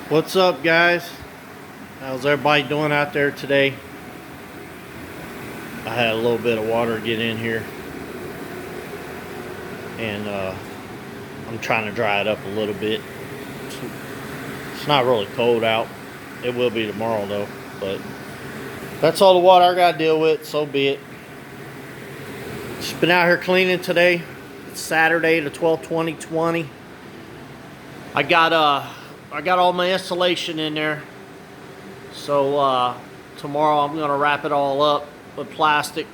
What's up, guys? How's everybody doing out there today? I had a little bit of water get in here, and I'm trying to dry it up a little bit. It's not really cold out. It will be tomorrow though, but that's all the water I gotta deal with. So be it. Just been out here cleaning today. It's Saturday, the 12th, 2020. I got all my insulation in there. So tomorrow I'm gonna wrap it all up with plastic.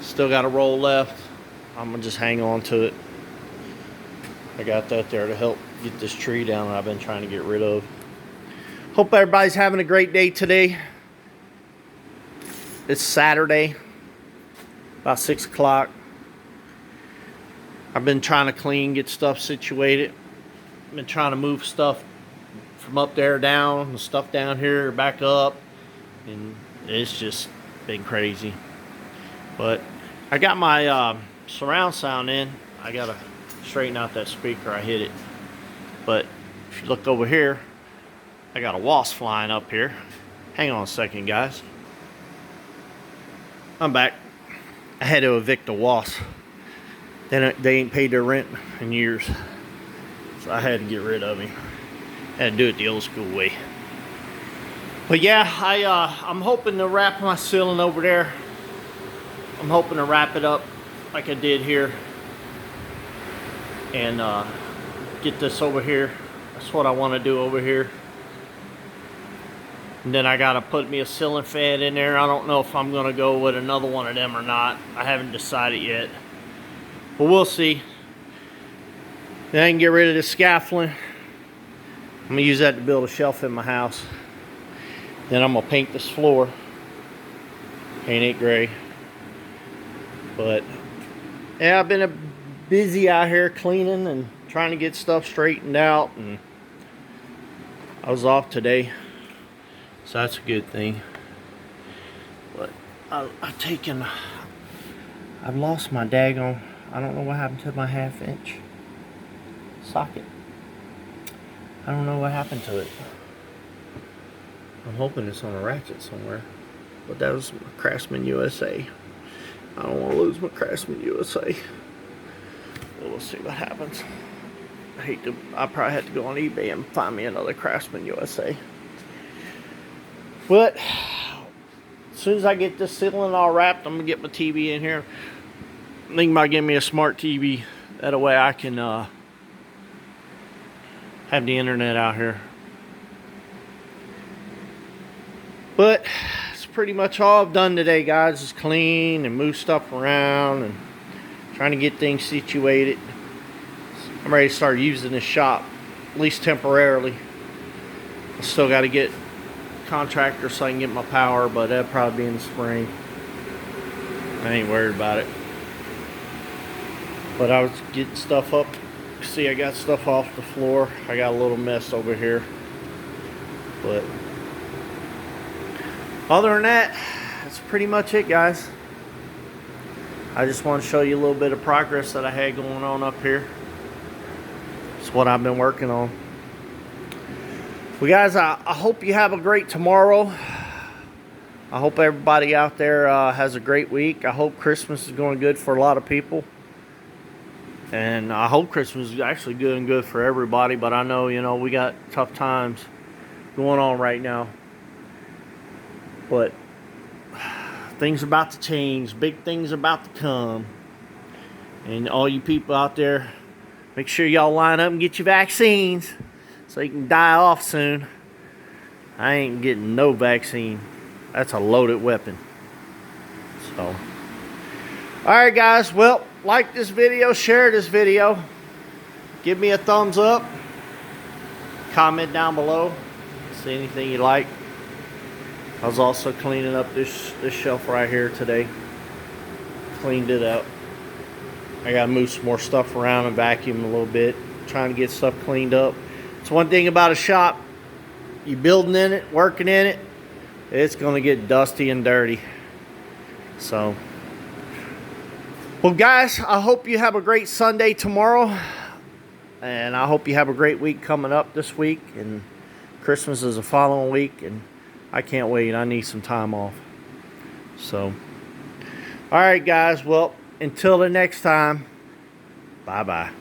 Still got a roll left. I'm gonna just hang on to it. I got that there to help get this tree down that I've been trying to get rid of. Hope everybody's having a great day today. It's Saturday, about 6 o'clock. I've been trying to clean, get stuff situated. Been trying to move stuff from up there down, and stuff down here back up, and it's just been crazy. But I got my surround sound in. I gotta straighten out that speaker. I hit it. But if you look over here, I got a wasp flying up here. Hang on a second, guys. I'm back. I had to evict a wasp. They ain't paid their rent in years, so I had to get rid of him. Had to do it the old school way. But yeah, I'm hoping to wrap my ceiling over there. I'm hoping to wrap it up like I did here, and get this over here. That's what I want to do over here. And then I gotta put me a ceiling fan in there. I don't know if I'm gonna go with another one of them or not. I haven't decided yet, but we'll see. Then I can get rid of the scaffolding. I'm gonna use that to build a shelf in my house. Then I'm gonna paint this floor. Paint it gray. But yeah, I've been busy out here cleaning and trying to get stuff straightened out, and I was off today, so that's a good thing. But I've lost my daggone, I don't know what happened to my 1/2 inch socket. I don't know what happened to it. I'm hoping it's on a ratchet somewhere. But that was Craftsman USA. I don't want to lose my Craftsman USA. But we'll see what happens. I probably have to go on eBay and find me another Craftsman USA. But as soon as I get this ceiling all wrapped, I'm gonna get my TV in here. I'm thinking about getting me a smart TV. That way I can have the internet out here. But it's pretty much all I've done today, guys, is clean and move stuff around and trying to get things situated. I'm ready to start using this shop, at least temporarily. I still got to get contractors so I can get my power, but that'll probably be in the spring. I ain't worried about it. But I was getting stuff up. See, I got stuff off the floor. I got a little mess over here. But other than that, that's pretty much it, guys. I just want to show you a little bit of progress that I had going on up here. It's what I've been working on. Well, guys, I hope you have a great tomorrow. I hope everybody out there has a great week. I hope Christmas is going good for a lot of people. And I hope Christmas is actually good for everybody. But I know, we got tough times going on right now. But things are about to change. Big things are about to come. And all you people out there, make sure y'all line up and get your vaccines so you can die off soon. I ain't getting no vaccine. That's a loaded weapon. So, alright, guys. Well, like this video, share this video. Give me a thumbs up. Comment down below. See anything you like. I was also cleaning up this shelf right here today. Cleaned it up. I gotta move some more stuff around and vacuum a little bit. Trying to get stuff cleaned up. It's one thing about a shop. You building in it, working in it, it's gonna get dusty and dirty. So, well, guys, I hope you have a great Sunday tomorrow. And I hope you have a great week coming up this week. And Christmas is the following week, and I can't wait. I need some time off. So, all right, guys. Well, until the next time, bye-bye.